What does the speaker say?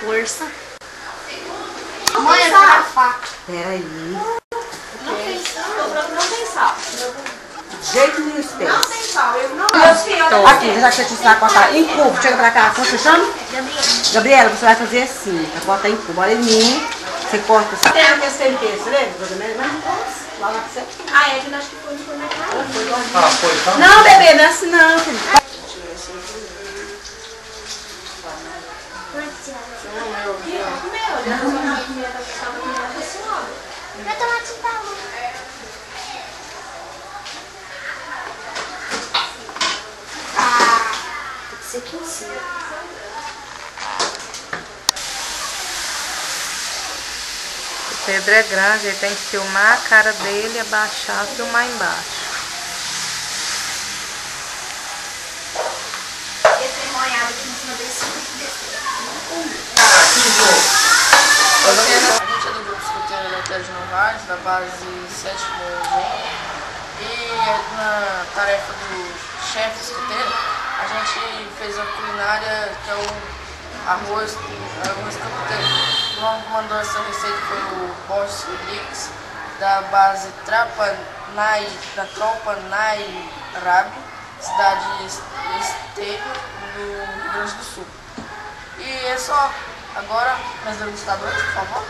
Força. Mãe, eu quero a faca. Peraí. Não tem sal. De jeito nenhum tem. Não tem sal. Eu não. Aqui, já que você te sabe cortar em cubo, chega pra cá, como você chama? Gabriela, você vai fazer assim, vai cortar em cubo. Olha em mim, você corta assim. Tem aqueles temperos, você lembra? Lá na você. Ah, é que nós que foi no supermercado. Ah, foi, tá? Não, bebê, não é assim não, filho. Vai tomar tinta. Ah, tem que ser aqui em cima. O Pedro é grande, ele tem que filmar a cara dele, abaixar, filmar embaixo. Eu tenho molhado aqui em cima desse. A gente é do grupo escoteiro da Terra de Novaes, da base 7 e na tarefa do chefe escoteiro, a gente fez a culinária que é o arroz capoteiro. O nome que mandou essa receita foi o Bosch Felix, da base Trapanai, da Tropa Nairabe, cidade de Esteio, do Rio Grande do Sul. E é só. Agora, meus degustadores, por favor.